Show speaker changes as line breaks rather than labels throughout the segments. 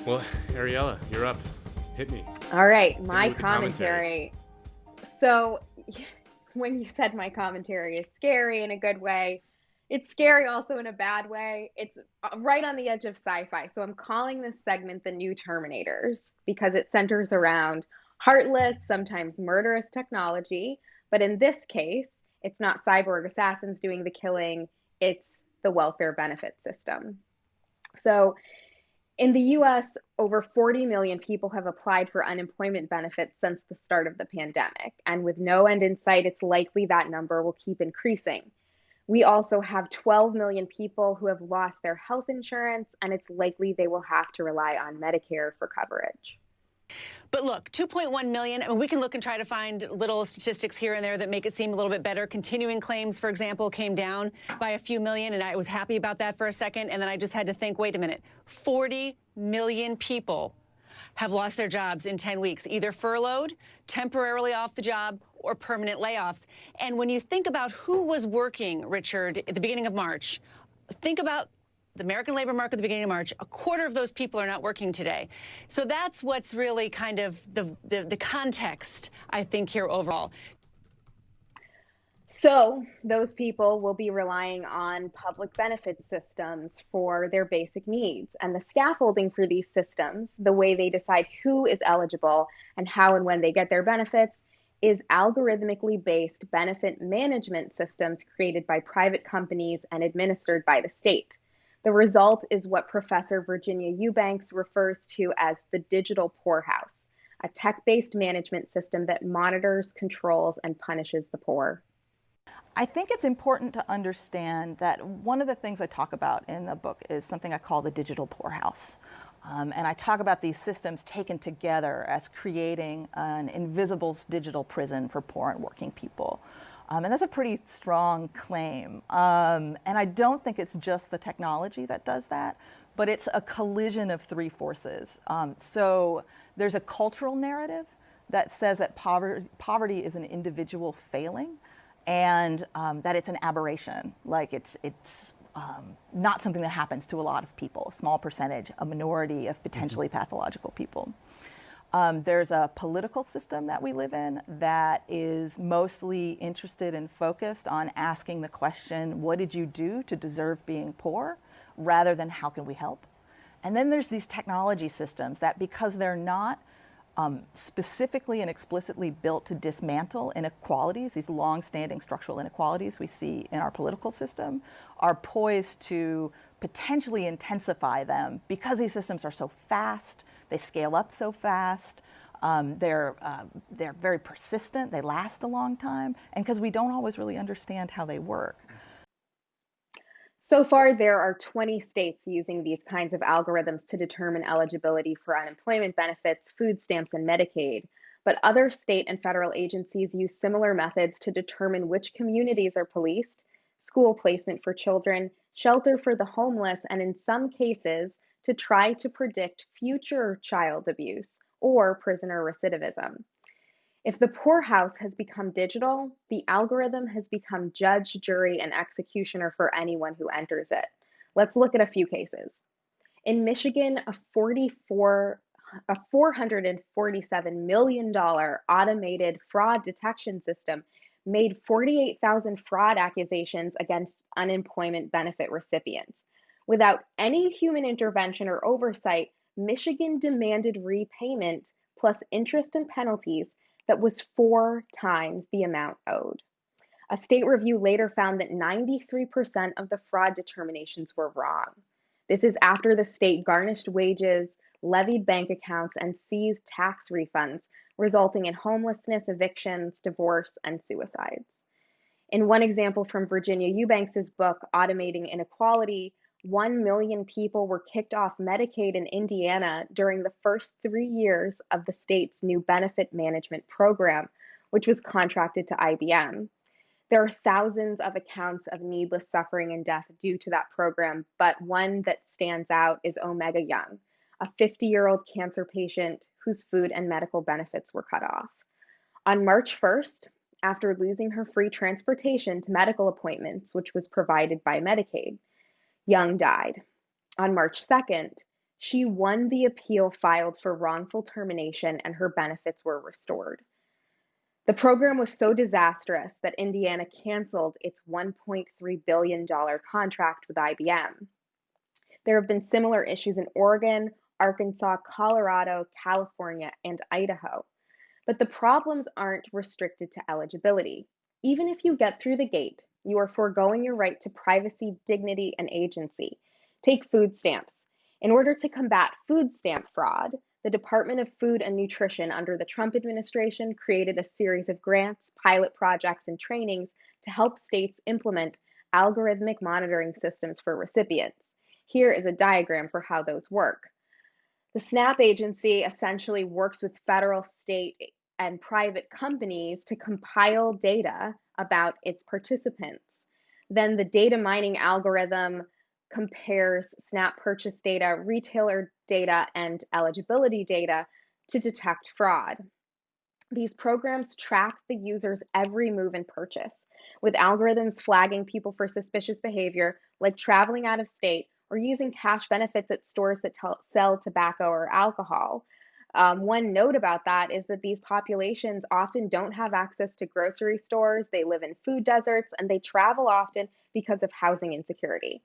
Well, Ariella, you're up. Hit me.
All right,
Hit me
my
with the commentary.
commentary. So, when you said my commentary is scary in a good way, it's scary also in a bad way. It's right on the edge of sci-fi. So, I'm calling this segment the new Terminators because it centers around heartless, sometimes murderous technology. But in this case, it's not cyborg assassins doing the killing, it's the welfare benefit system. So, in the US, over 40 million people have applied for unemployment benefits since the start of the pandemic. And with no end in sight, it's likely that number will keep increasing. We also have 12 million people who have lost their health insurance, and it's likely they will have to rely on Medicare for coverage.
But look, 2.1 million, I mean, we can look and try to find little statistics here and there that make it seem a little bit better. Continuing claims, for example, came down by a few million, and I was happy about that for a second. And then I just had to think, wait a minute, 40 million people have lost their jobs in 10 weeks, either furloughed, temporarily off the job, or permanent layoffs. And when you think about who was working, Richard, at the beginning of March, think about the American labor market at the beginning of March. A quarter of those people are not working today. So that's what's really kind of the context, I think, here overall.
So, those people will be relying on public benefit systems for their basic needs. And the scaffolding for these systems, the way they decide who is eligible and how and when they get their benefits, is algorithmically based benefit management systems created by private companies and administered by the state. The result is what Professor Virginia Eubanks refers to as the digital poorhouse, a tech based management system that monitors, controls, and punishes the poor.
I think it's important to understand that one of the things I talk about in the book is something I call the digital poorhouse. And I talk about these systems taken together as creating an invisible digital prison for poor and working people. And that's a pretty strong claim. And I don't think it's just the technology that does that, but it's a collision of three forces. So there's a cultural narrative that says that poverty is an individual failing, and that it's an aberration, like it's not something that happens to a lot of people, a small percentage, a minority of potentially pathological people. There's a political system that we live in that is mostly interested and focused on asking the question, what did you do to deserve being poor, rather than how can we help? And then there's these technology systems that, because they're not specifically and explicitly built to dismantle inequalities, these long-standing structural inequalities we see in our political system, are poised to potentially intensify them because these systems are so fast, they scale up so fast, they're very persistent, they last a long time, and because we don't always really understand how they work.
So far, there are 20 states using these kinds of algorithms to determine eligibility for unemployment benefits, food stamps, and Medicaid. But other state and federal agencies use similar methods to determine which communities are policed, school placement for children, shelter for the homeless, and in some cases, to try to predict future child abuse or prisoner recidivism. If the poorhouse has become digital, the algorithm has become judge, jury, and executioner for anyone who enters it. Let's look at a few cases. In Michigan, a $447 million automated fraud detection system made 48,000 fraud accusations against unemployment benefit recipients. Without any human intervention or oversight, Michigan demanded repayment plus interest and penalties that was 4 times the amount owed. A state review later found that 93% of the fraud determinations were wrong. This is after the state garnished wages, levied bank accounts, and seized tax refunds, resulting in homelessness, evictions, divorce, and suicides. In one example from Virginia Eubanks' book, Automating Inequality, 1 million people were kicked off Medicaid in Indiana during the first 3 years of the state's new benefit management program, which was contracted to IBM. There are thousands of accounts of needless suffering and death due to that program, but one that stands out is Omega Young, a 50-year-old cancer patient whose food and medical benefits were cut off. On March 1st, after losing her free transportation to medical appointments, which was provided by Medicaid, Young died. On March 2nd, She won the appeal filed for wrongful termination and her benefits were restored. The program was so disastrous that Indiana canceled its $1.3 billion contract with IBM. There have been similar issues in Oregon, Arkansas, Colorado, California, and Idaho. But the problems aren't restricted to eligibility. Even if you get through the gate, you are foregoing your right to privacy, dignity, and agency. Take food stamps. In order to combat food stamp fraud, the Department of Food and Nutrition under the Trump administration created a series of grants, pilot projects, and trainings to help states implement algorithmic monitoring systems for recipients. Here is a diagram for how those work. The SNAP agency essentially works with federal, state, and private companies to compile data about its participants. Then the data mining algorithm compares SNAP purchase data, retailer data, and eligibility data to detect fraud. These programs track the user's every move and purchase, with algorithms flagging people for suspicious behavior, like traveling out of state or using cash benefits at stores that sell tobacco or alcohol. One note about that is that these populations often don't have access to grocery stores, they live in food deserts, and they travel often because of housing insecurity.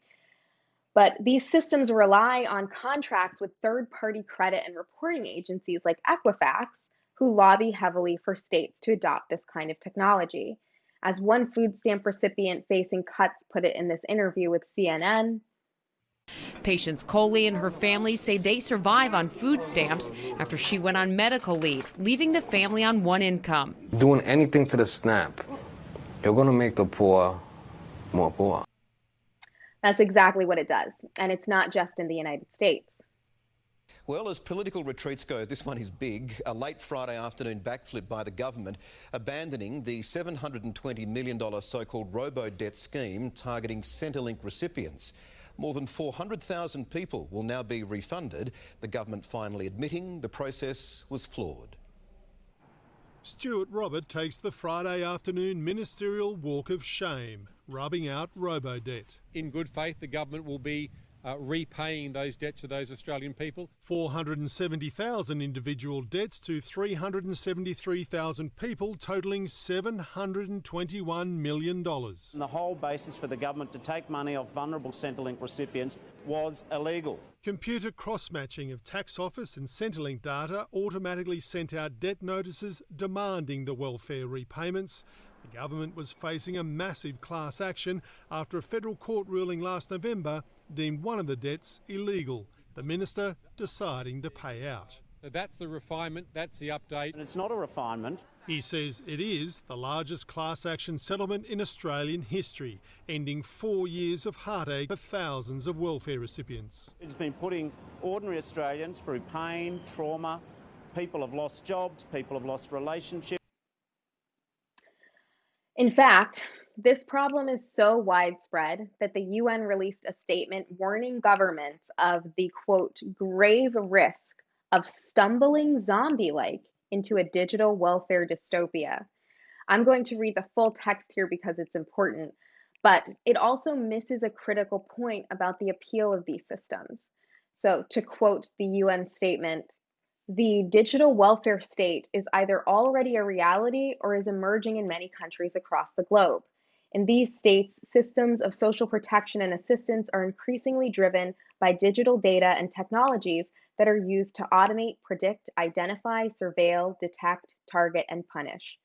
But these systems rely on contracts with third-party credit and reporting agencies like Equifax, who lobby heavily for states to adopt this kind of technology. As one food stamp recipient facing cuts put it in this interview with CNN,
Patience Coley and her family say they survive on food stamps after she went on medical leave, leaving the family on one income.
Doing anything to the SNAP, you're going to make the poor more poor.
that's exactly what it does. And it's not just in the United States.
Well, as political retreats go, this one is big. A late Friday afternoon backflip by the government, abandoning the $720 million so-called Robo Debt scheme targeting Centrelink recipients. More than 400,000 people will now be refunded, the government finally admitting the process was flawed.
Stuart Robert takes the Friday afternoon ministerial walk of shame, rubbing out Robo Debt.
In good faith, the government will be repaying those debts to those Australian people.
470,000 individual debts to 373,000 people, totalling $721 million.
The whole basis for the government to take money off vulnerable Centrelink recipients was illegal.
Computer cross-matching of tax office and Centrelink data automatically sent out debt notices demanding the welfare repayments. The government was facing a massive class action after a federal court ruling last November deemed one of the debts illegal, the minister deciding to pay out.
So that's the refinement, that's the update.
And it's not a refinement.
He says it is the largest class action settlement in Australian history, ending 4 years of heartache for thousands of welfare recipients.
It's been putting ordinary Australians through pain, trauma. People have lost jobs, people have lost relationships.
In fact, this problem is so widespread that the UN released a statement warning governments of the, quote, grave risk of stumbling zombie-like into a digital welfare dystopia. I'm going to read the full text here because it's important, but it also misses a critical point about the appeal of these systems. So, to quote the UN statement, the digital welfare state is either already a reality or is emerging in many countries across the globe. In these states, systems of social protection and assistance are increasingly driven by digital data and technologies that are used to automate, predict, identify, surveil, detect, target, and punish.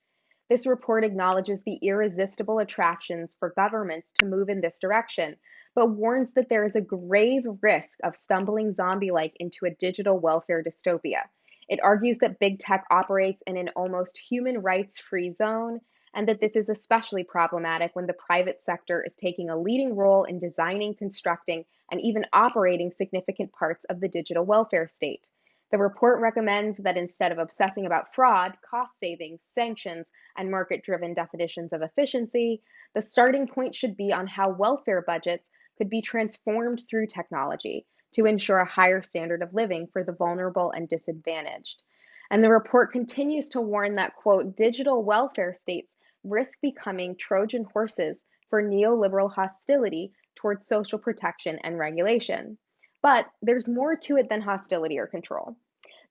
This report acknowledges the irresistible attractions for governments to move in this direction, but warns that there is a grave risk of stumbling zombie-like into a digital welfare dystopia. It argues that big tech operates in an almost human rights-free zone, and that this is especially problematic when the private sector is taking a leading role in designing, constructing, and even operating significant parts of the digital welfare state. The report recommends that instead of obsessing about fraud, cost savings, sanctions, and market-driven definitions of efficiency, the starting point should be on how welfare budgets could be transformed through technology to ensure a higher standard of living for the vulnerable and disadvantaged. And the report continues to warn that, quote, digital welfare states risk becoming Trojan horses for neoliberal hostility towards social protection and regulation. But there's more to it than hostility or control.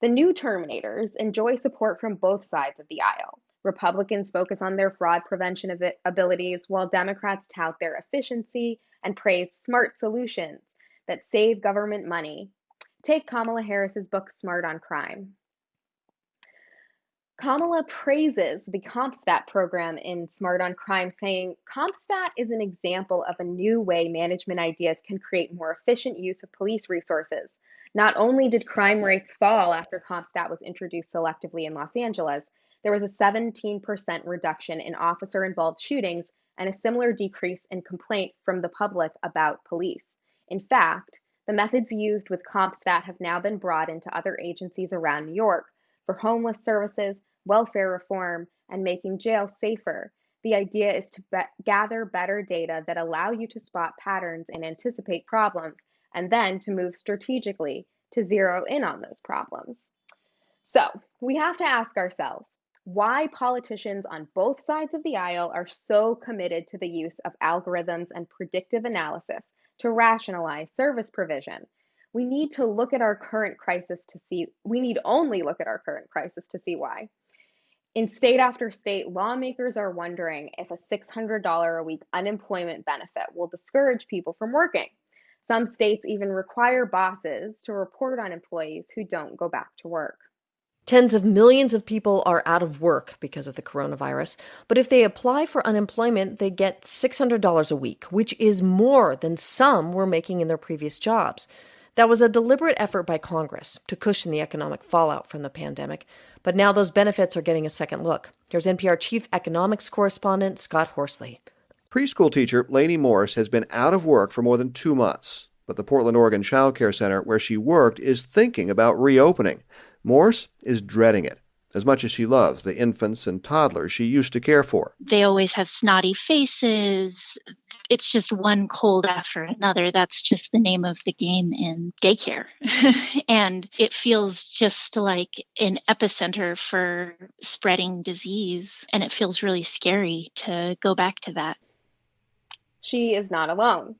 The new Terminators enjoy support from both sides of the aisle. Republicans focus on their fraud prevention abilities, while Democrats tout their efficiency and praise smart solutions that save government money. Take Kamala Harris's book, Smart on Crime. Kamala praises the CompStat program in Smart on Crime, saying, CompStat is an example of a new way management ideas can create more efficient use of police resources. Not only did crime rates fall after CompStat was introduced selectively in Los Angeles, there was a 17% reduction in officer-involved shootings and a similar decrease in complaint from the public about police. In fact, the methods used with CompStat have now been brought into other agencies around New York for homeless services, welfare reform, and making jails safer. The idea is to gather better data that allow you to spot patterns and anticipate problems, and then to move strategically to zero in on those problems. So we have to ask ourselves why politicians on both sides of the aisle are so committed to the use of algorithms and predictive analysis to rationalize service provision. We need only look at our current crisis to see why. In state after state, lawmakers are wondering if a $600 a week unemployment benefit will discourage people from working. Some states even require bosses to report on employees who don't go back to work.
Tens of millions of people are out of work because of the coronavirus, but if they apply for unemployment, they get $600 a week, which is more than some were making in their previous jobs. That was a deliberate effort by Congress to cushion the economic fallout from the pandemic, but now those benefits are getting a second look. Here's NPR Chief Economics Correspondent Scott Horsley.
Preschool teacher Lainey Morris has been out of work for more than 2 months, but the Portland, Oregon Child Care Center where she worked is thinking about reopening. Morse is dreading it, as much as she loves the infants and toddlers she used to care for.
They always have snotty faces. It's just one cold after another. That's just the name of the game in daycare. And it feels just like an epicenter for spreading disease. And it feels really scary to go back to that.
She is not alone.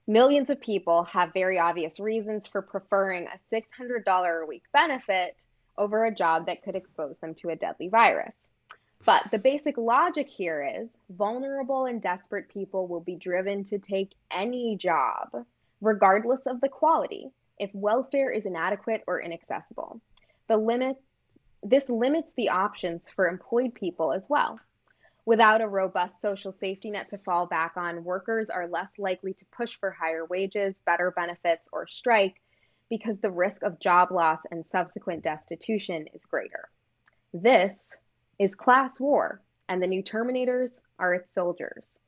Millions of people have very obvious reasons for preferring a $600 a week benefit over a job that could expose them to a deadly virus. But the basic logic here is vulnerable and desperate people will be driven to take any job, regardless of the quality, if welfare is inadequate or inaccessible. This limits the options for employed people as well. Without a robust social safety net to fall back on, workers are less likely to push for higher wages, better benefits, or strike because the risk of job loss and subsequent destitution is greater. This is class war, and the new Terminators are its soldiers.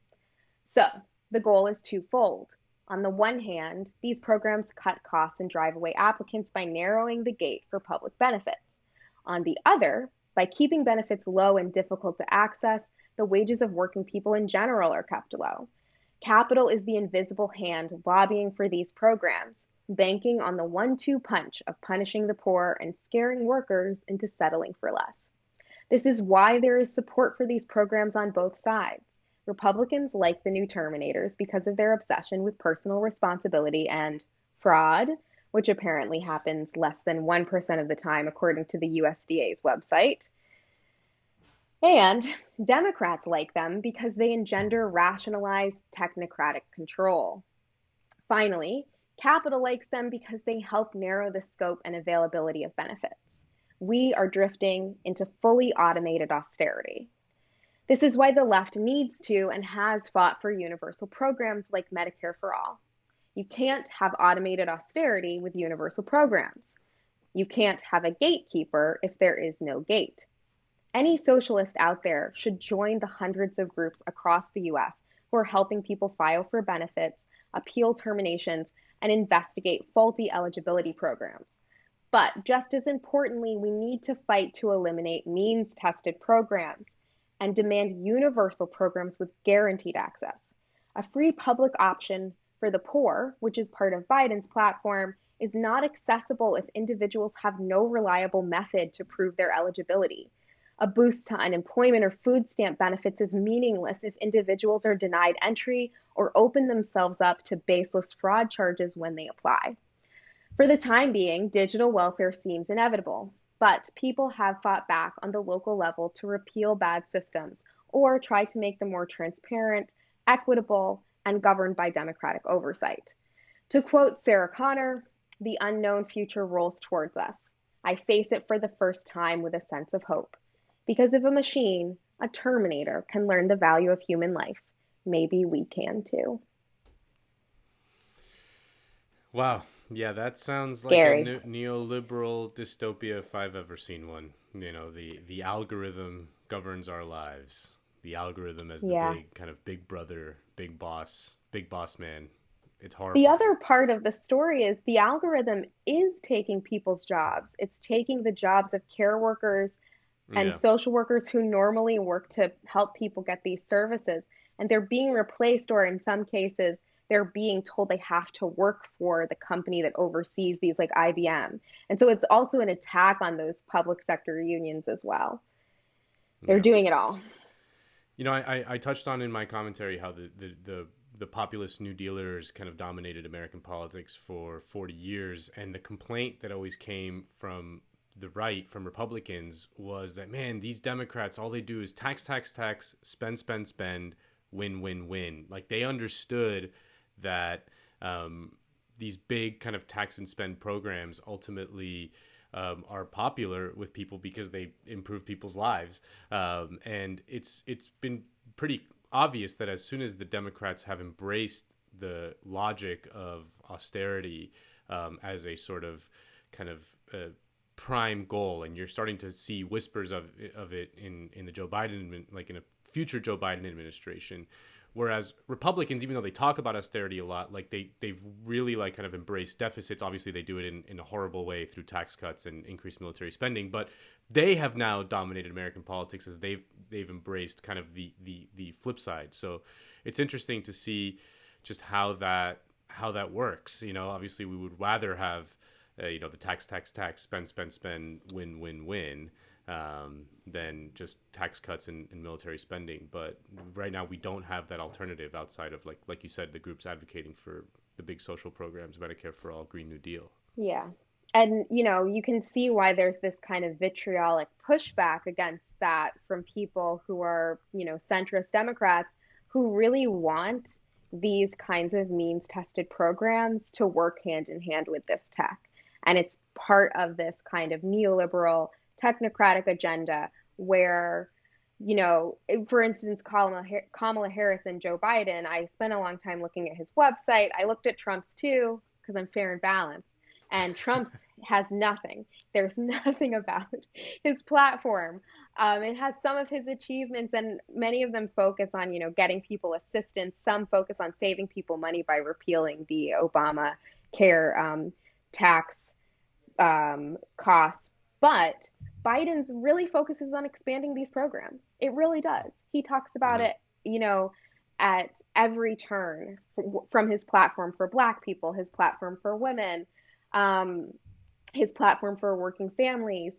So, the goal is twofold. On the one hand, these programs cut costs and drive away applicants by narrowing the gate for public benefits. On the other, by keeping benefits low and difficult to access, the wages of working people in general are kept low. Capital is the invisible hand lobbying for these programs, banking on the 1-2 punch of punishing the poor and scaring workers into settling for less. This is why there is support for these programs on both sides. Republicans like the new Terminators because of their obsession with personal responsibility and fraud, which apparently happens less than 1% of the time, according to the USDA's website. And Democrats like them because they engender rationalized technocratic control. Finally, capital likes them because they help narrow the scope and availability of benefits. We are drifting into fully automated austerity. This is why the left needs to and has fought for universal programs like Medicare for All. You can't have automated austerity with universal programs. You can't have a gatekeeper if there is no gate. Any socialist out there should join the hundreds of groups across the US who are helping people file for benefits, appeal terminations, and investigate faulty eligibility programs. But just as importantly, we need to fight to eliminate means-tested programs and demand universal programs with guaranteed access. A free public option for the poor, which is part of Biden's platform, is not accessible if individuals have no reliable method to prove their eligibility. A boost to unemployment or food stamp benefits is meaningless if individuals are denied entry or open themselves up to baseless fraud charges when they apply. For the time being, digital welfare seems inevitable, but people have fought back on the local level to repeal bad systems or try to make them more transparent, equitable, and governed by democratic oversight. To quote Sarah Connor, the unknown future rolls towards us. I face it for the first time with a sense of hope. Because if a machine, a Terminator, can learn the value of human life, maybe we can too.
Wow. Yeah, that sounds like a
Scary.
neoliberal dystopia if I've ever seen one. You know, the algorithm governs our lives. The algorithm as the
Yeah.
big kind of big brother, big boss man. It's
The
horrifying.
other part of the story is the algorithm is taking people's jobs. It's taking the jobs of care workers and
Yeah.
social workers who normally work to help people get these services. And they're being replaced, or in some cases, they're being told they have to work for the company that oversees these, like IBM. And so it's also an attack on those public sector unions as well. They're
Yeah.
doing it all.
You know, I touched on in my commentary how the populist New Dealers kind of dominated American politics for 40 years. And the complaint that always came from the right, from Republicans, was that, man, these Democrats, all they do is tax, spend, win. Like, they understood that these big kind of tax and spend programs ultimately are popular with people because they improve people's lives. And it's been pretty obvious that as soon as the Democrats have embraced the logic of austerity as a sort of kind of prime goal, and you're starting to see whispers of it in the Joe Biden, like in a future Joe Biden administration. Whereas Republicans, even though they talk about austerity a lot, like they've really like kind of embraced deficits. Obviously, they do it in a horrible way through tax cuts and increased military spending. But they have now dominated American politics as they've embraced kind of the flip side. So it's interesting to see just how that works. You know, obviously we would rather have the tax, spend, win. Than just tax cuts and military spending. But right now we don't have that alternative outside of, like you said, the groups advocating for the big social programs, Medicare for All, Green New Deal.
Yeah. And, you can see why there's this kind of vitriolic pushback against that from people who are, centrist Democrats who really want these kinds of means-tested programs to work hand in hand with this tech. And it's part of this kind of neoliberal technocratic agenda where, for instance, Kamala Harris and Joe Biden, I spent a long time looking at his website. I looked at Trump's too, because I'm fair and balanced. And Trump's has nothing. There's nothing about his platform. It has some of his achievements, and many of them focus on, getting people assistance. Some focus on saving people money by repealing the Obamacare tax costs. But Biden's really focuses on expanding these programs. It really does. He talks about it, at every turn, from his platform for Black people, his platform for women, his platform for working families.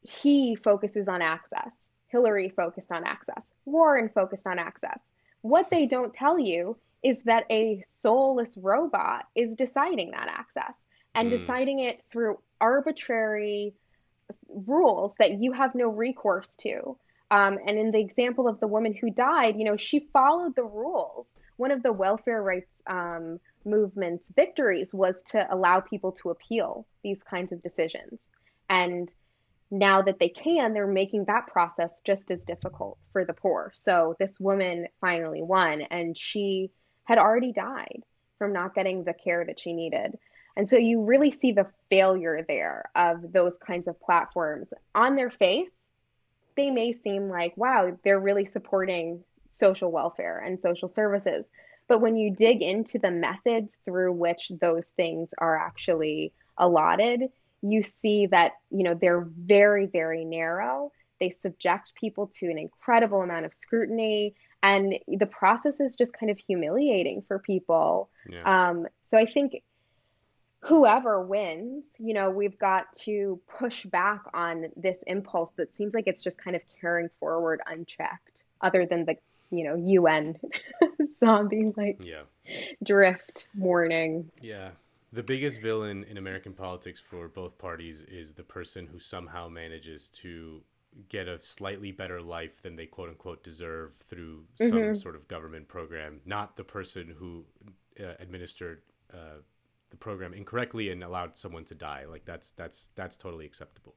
He focuses on access. Hillary focused on access. Warren focused on access. What they don't tell you is that a soulless robot is deciding that access and deciding it through arbitrary rules that you have no recourse to. And in the example of the woman who died, she followed the rules. One of the welfare rights movement's victories was to allow people to appeal these kinds of decisions. And now that they can, they're making that process just as difficult for the poor. So this woman finally won, and she had already died from not getting the care that she needed. And so you really see the failure there of those kinds of platforms. On their face, they may seem like, wow, they're really supporting social welfare and social services. But when you dig into the methods through which those things are actually allotted, you see that, they're very, very narrow. They subject people to an incredible amount of scrutiny, and the process is just kind of humiliating for people.
Yeah.
So I think whoever wins, we've got to push back on this impulse that seems like it's just kind of carrying forward unchecked, other than the, UN zombie drift warning.
Yeah. The biggest villain in American politics for both parties is the person who somehow manages to get a slightly better life than they quote unquote deserve through some sort of government program, not the person who administered the program incorrectly and allowed someone to die. Like that's totally acceptable.